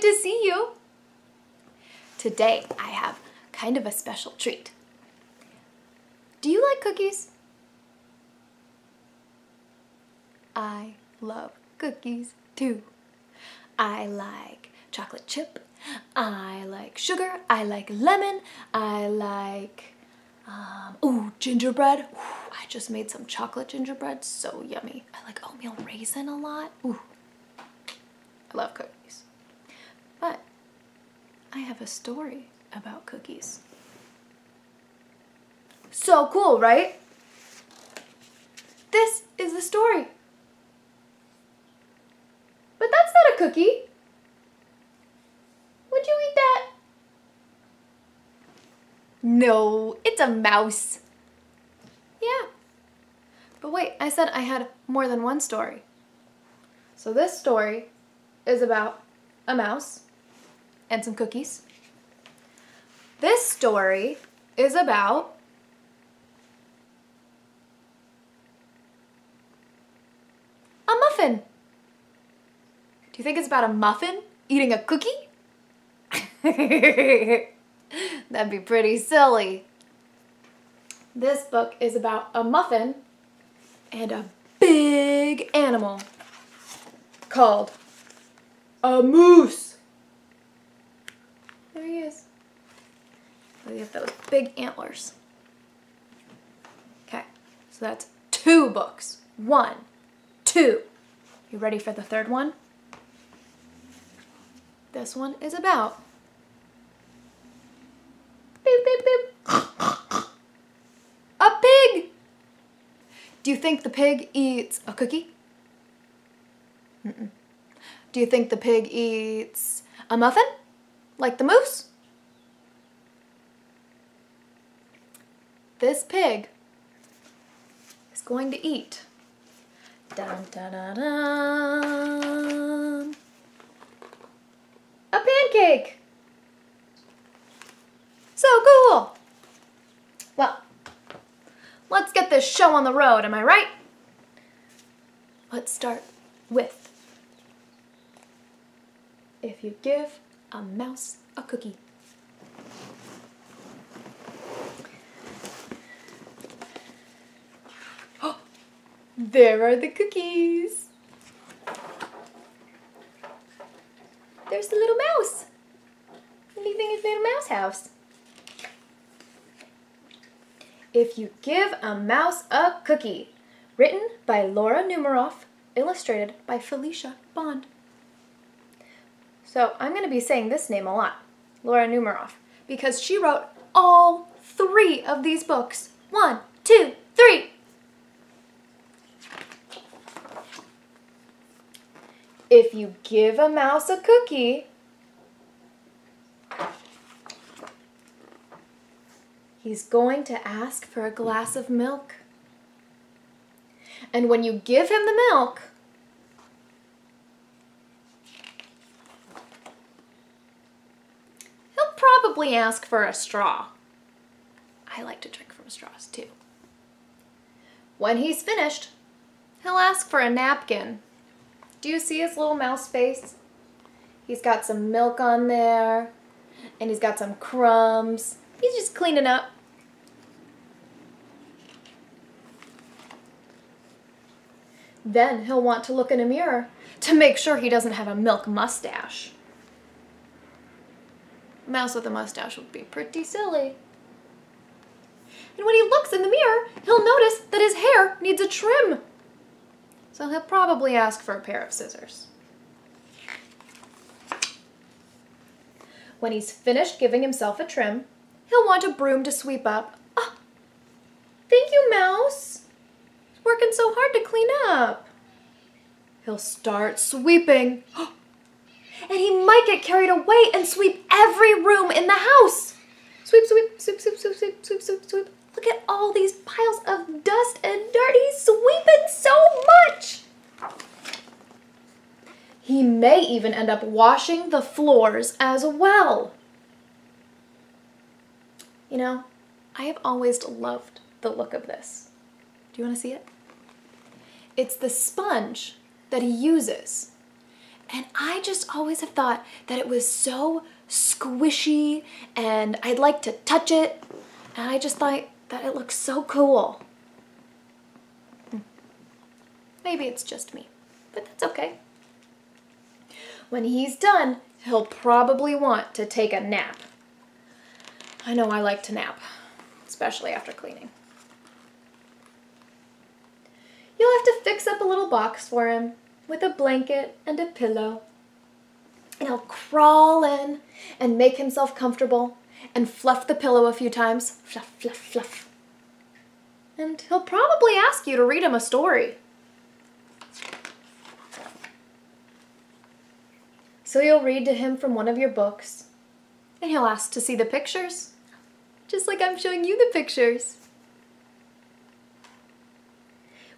to see you. Today I have kind of a special treat. Do you like cookies? I love cookies too. I like chocolate chip, I like sugar, I like lemon, I like, gingerbread. Ooh, I just made some chocolate gingerbread, so yummy. I like oatmeal raisin a lot. Ooh, I love cookies. But I have a story about cookies. So cool, right? This is the story. But that's not a cookie. Would you eat that? No, it's a mouse. Yeah. But wait, I said I had more than one story. So this story is about a mouse and some cookies. This story is about a muffin. Do you think it's about a muffin eating a cookie? That'd be pretty silly. This book is about a muffin and a big animal called a moose. There he is. They have those big antlers. Okay, so that's 2 books. 1, 2. You ready for the third one? This one is about beep, beep, beep. A pig. Do you think the pig eats a cookie? Mm-mm. Do you think the pig eats a muffin, like the moose? This pig is going to eat dun, dun, dun, dun, a pancake. So cool. Well, let's get this show on the road, am I right? Let's start with if you give a mouse a cookie. Oh, there are the cookies. There's the little mouse. What do you think is made a mouse house? If you give a mouse a cookie. Written by Laura Numeroff, illustrated by Felicia Bond. So I'm going to be saying this name a lot, Laura Numeroff, because she wrote all 3 of these books. 1, 2, 3. If you give a mouse a cookie, he's going to ask for a glass of milk. And when you give him the milk, he'll probably ask for a straw. I like to drink from straws too. When he's finished, he'll ask for a napkin. Do you see his little mouse face? He's got some milk on there, and he's got some crumbs. He's just cleaning up. Then he'll want to look in a mirror to make sure he doesn't have a milk mustache. A mouse with a mustache would be pretty silly. And when he looks in the mirror, he'll notice that his hair needs a trim. So he'll probably ask for a pair of scissors. When he's finished giving himself a trim, he'll want a broom to sweep up. Ah, thank you, Mouse. He's working so hard to clean up. He'll start sweeping. And he might get carried away and sweep every room in the house. Sweep, sweep, sweep, sweep, sweep, sweep, sweep, sweep, sweep. Look at all these piles of dust and dirt. He's sweeping so much. He may even end up washing the floors as well. You know, I have always loved the look of this. Do you want to see it? It's the sponge that he uses. And I just always have thought that it was so squishy and I'd like to touch it. And I just thought that it looks so cool. Maybe it's just me, but that's okay. When he's done, he'll probably want to take a nap. I know I like to nap, especially after cleaning. You'll have to fix up a little box for him with a blanket and a pillow. And he'll crawl in and make himself comfortable and fluff the pillow a few times. Fluff, fluff, fluff. And he'll probably ask you to read him a story. So you'll read to him from one of your books, and he'll ask to see the pictures, just like I'm showing you the pictures.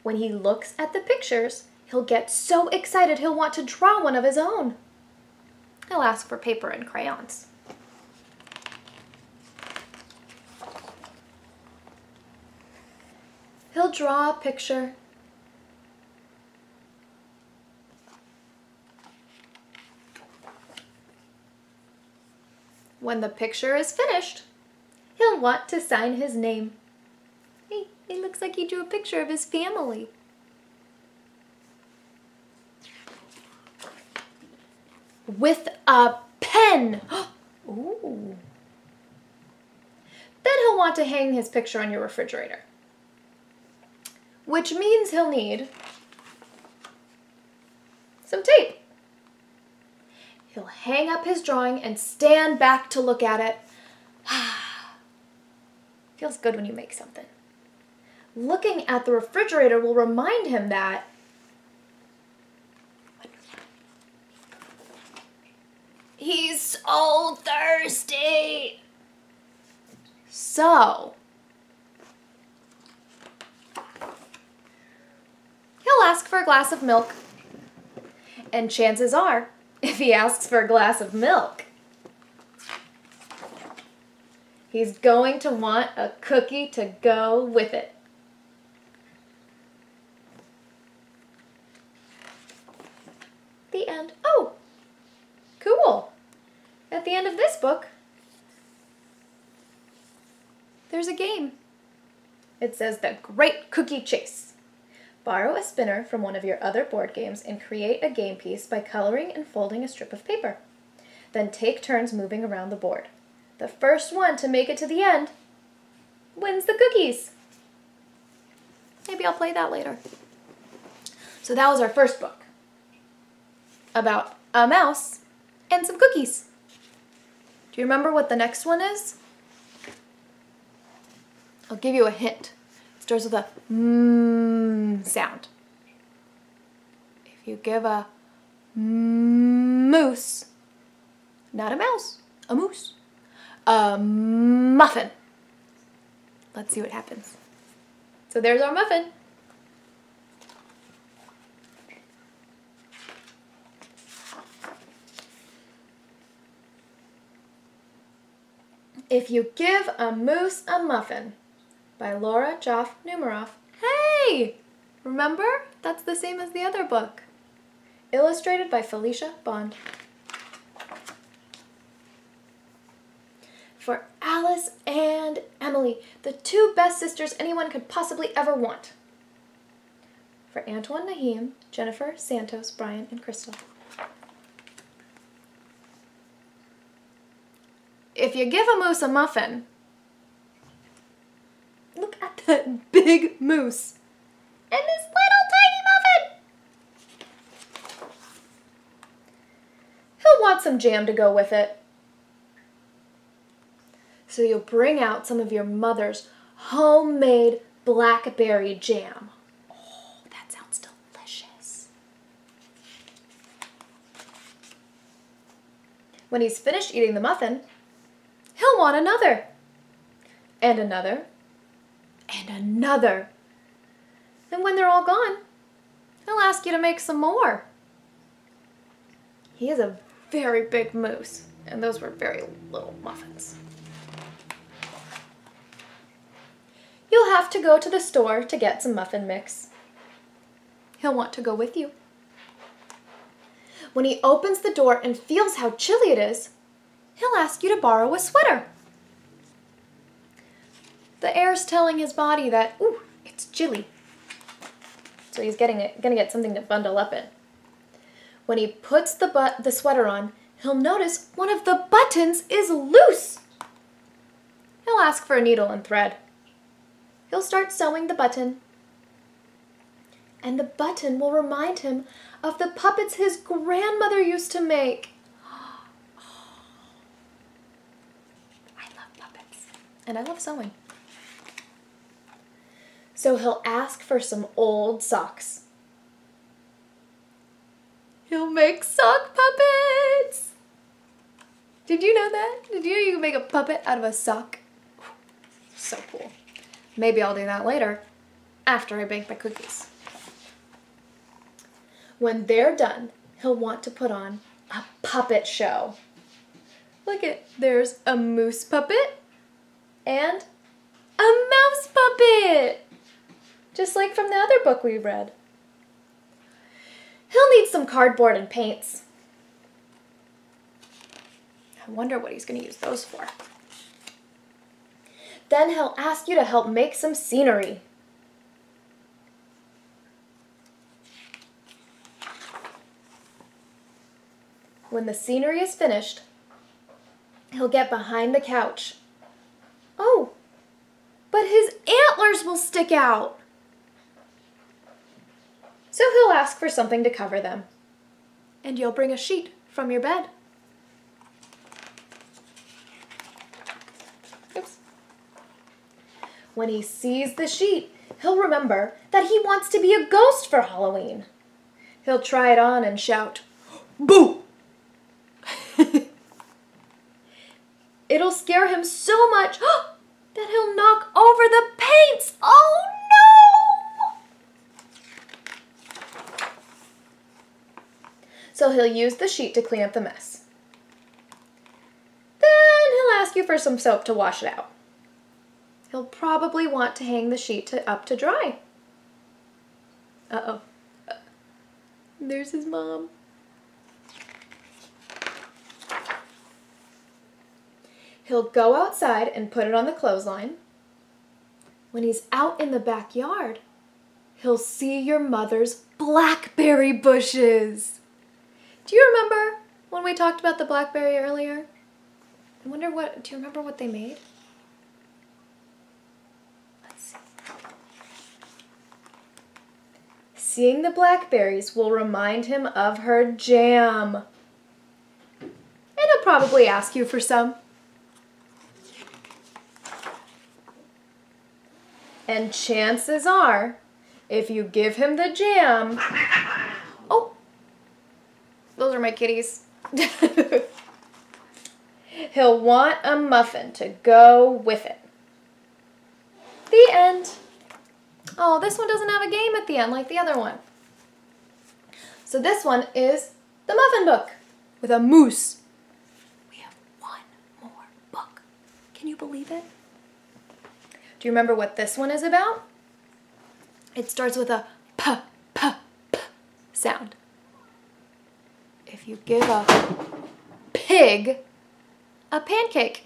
When he looks at the pictures, he'll get so excited he'll want to draw one of his own. He'll ask for paper and crayons. He'll draw a picture. When the picture is finished, he'll want to sign his name. Hey, it looks like he drew a picture of his family. With a pen. Ooh. Then he'll want to hang his picture on your refrigerator, which means he'll need some tape. He'll hang up his drawing and stand back to look at it. Feels good when you make something. Looking at the refrigerator will remind him that he's so thirsty. So he'll ask for a glass of milk. And chances are, if he asks for a glass of milk, he's going to want a cookie to go with it. The end. Oh, cool. At the end of this book, there's a game. It says The Great Cookie Chase. Borrow a spinner from one of your other board games and create a game piece by coloring and folding a strip of paper. Then take turns moving around the board. The first one to make it to the end wins the cookies. Maybe I'll play that later. So that was our first book about a mouse and some cookies. Do you remember what the next one is? I'll give you a hint. It starts with a sound. If you give a moose, not a mouse, a moose, a muffin. Let's see what happens. So there's our muffin. If You Give a Moose a Muffin by Laura Numeroff. Hey! Remember? That's the same as the other book. Illustrated by Felicia Bond. For Alice and Emily, the two best sisters anyone could possibly ever want. For Antoine Naheem, Jennifer, Santos, Brian, and Crystal. If you give a moose a muffin, look at that big moose and this little tiny muffin. He'll want some jam to go with it. So you'll bring out some of your mother's homemade blackberry jam. Oh, that sounds delicious. When he's finished eating the muffin, he'll want another, and another, and another. And when they're all gone, he'll ask you to make some more. He is a very big moose, and those were very little muffins. You'll have to go to the store to get some muffin mix. He'll want to go with you. When he opens the door and feels how chilly it is, he'll ask you to borrow a sweater. The air's telling his body that, ooh, it's chilly. So he's gonna get something to bundle up in. When he puts the sweater on, he'll notice one of the buttons is loose. He'll ask for a needle and thread. He'll start sewing the button. And the button will remind him of the puppets his grandmother used to make. I love puppets. And I love sewing. So he'll ask for some old socks. He'll make sock puppets! Did you know that? Did you know you can make a puppet out of a sock? So cool. Maybe I'll do that later, after I bake my cookies. When they're done, he'll want to put on a puppet show. Look there's a moose puppet and a mouse puppet. Just like from the other book we read. He'll need some cardboard and paints. I wonder what he's going to use those for. Then he'll ask you to help make some scenery. When the scenery is finished, he'll get behind the couch. Oh, but his antlers will stick out. So he'll ask for something to cover them. And you'll bring a sheet from your bed. Oops. When he sees the sheet, he'll remember that he wants to be a ghost for Halloween. He'll try it on and shout, "Boo!" It'll scare him so much that he'll knock over the paints. Oh no! So he'll use the sheet to clean up the mess. Then he'll ask you for some soap to wash it out. He'll probably want to hang the sheet up to dry. Uh-oh. There's his mom. He'll go outside and put it on the clothesline. When he's out in the backyard, he'll see your mother's blackberry bushes. Do you remember when we talked about the blackberry earlier? Do you remember what they made? Let's see. Seeing the blackberries will remind him of her jam. And he'll probably ask you for some. And chances are, if you give him the jam... Oh, those are my kitties. He'll want a muffin to go with it. The end. Oh, this one doesn't have a game at the end like the other one. So this one is the Muffin book with a moose. We have one more book. Can you believe it? Do you remember what this one is about? It starts with a p, p, p sound. If you give a pig a pancake.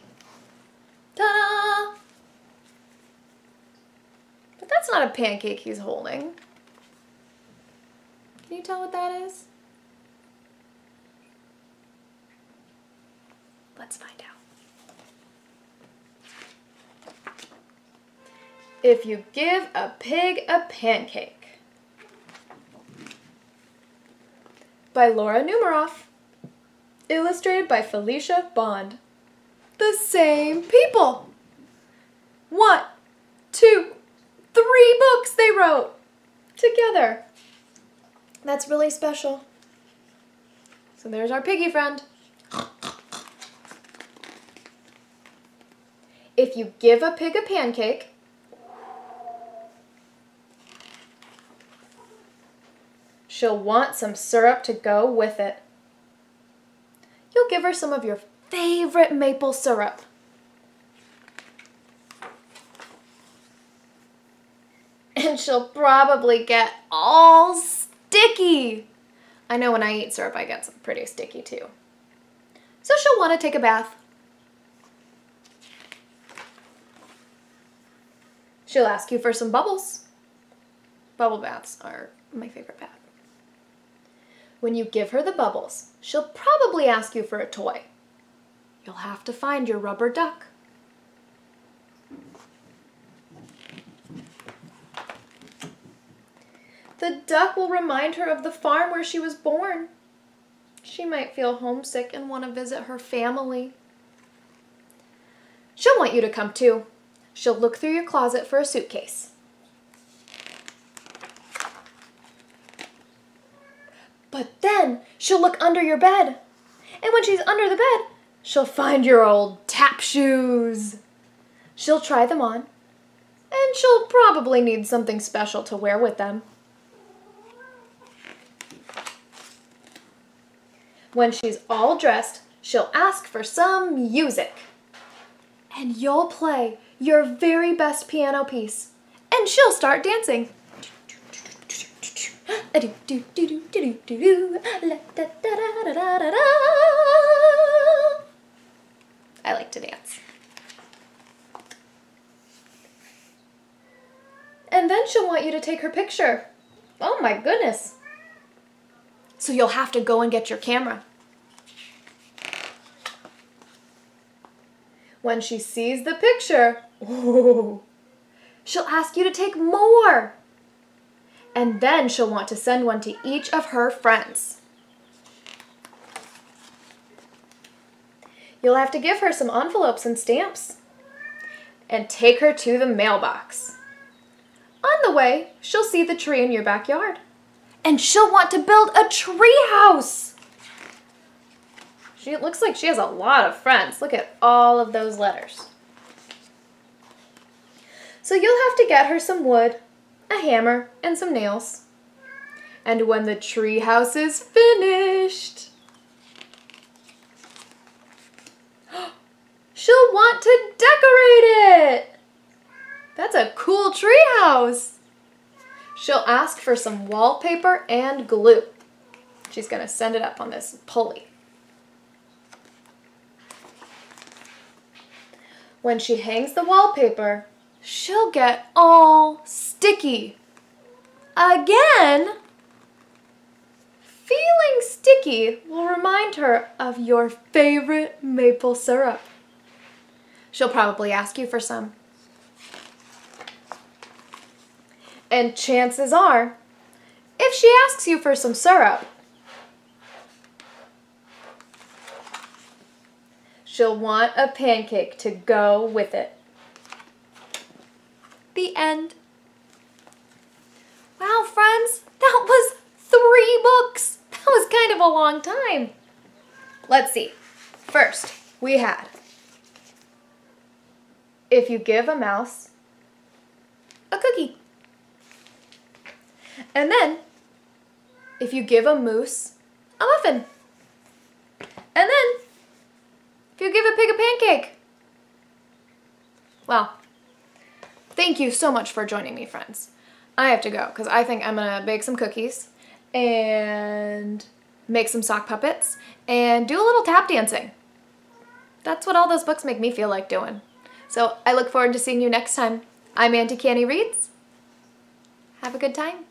Ta-da! But that's not a pancake he's holding. Can you tell what that is? Let's find out. If you give a pig a pancake. By Laura Numeroff. Illustrated by Felicia Bond. The same people. 1, 2, 3 books they wrote together. That's really special. So there's our piggy friend. If you give a pig a pancake, she'll want some syrup to go with it. You'll give her some of your favorite maple syrup. And she'll probably get all sticky. I know when I eat syrup, I get some pretty sticky too. So she'll want to take a bath. She'll ask you for some bubbles. Bubble baths are my favorite bath. When you give her the bubbles, she'll probably ask you for a toy. You'll have to find your rubber duck. The duck will remind her of the farm where she was born. She might feel homesick and want to visit her family. She'll want you to come too. She'll look through your closet for a suitcase. But then she'll look under your bed. And when she's under the bed, she'll find your old tap shoes. She'll try them on. And she'll probably need something special to wear with them. When she's all dressed, she'll ask for some music. And you'll play your very best piano piece. And she'll start dancing. I like to dance. And then she'll want you to take her picture. Oh my goodness. So you'll have to go and get your camera. When she sees the picture, she'll ask you to take more. And then she'll want to send one to each of her friends. You'll have to give her some envelopes and stamps. And take her to the mailbox. On the way, she'll see the tree in your backyard. And she'll want to build a tree house. It looks like she has a lot of friends. Look at all of those letters. So you'll have to get her some wood, a hammer, and some nails. And when the tree house is finished, she'll want to decorate it. That's a cool tree house. She'll ask for some wallpaper and glue. She's going to send it up on this pulley. When she hangs the wallpaper, she'll get all sticky. Again, feeling sticky will remind her of your favorite maple syrup. She'll probably ask you for some. And chances are, if she asks you for some syrup, she'll want a pancake to go with it. The end. Wow, friends, that was 3 books. That was kind of a long time. Let's see. First, we had If You Give a Mouse a Cookie. And then, If You Give a Moose a Muffin. And then, If You Give a Pig a Pancake. Well, thank you so much for joining me, friends. I have to go because I think I'm going to bake some cookies and make some sock puppets and do a little tap dancing. That's what all those books make me feel like doing. So I look forward to seeing you next time. I'm Auntie Canny Reads. Have a good time.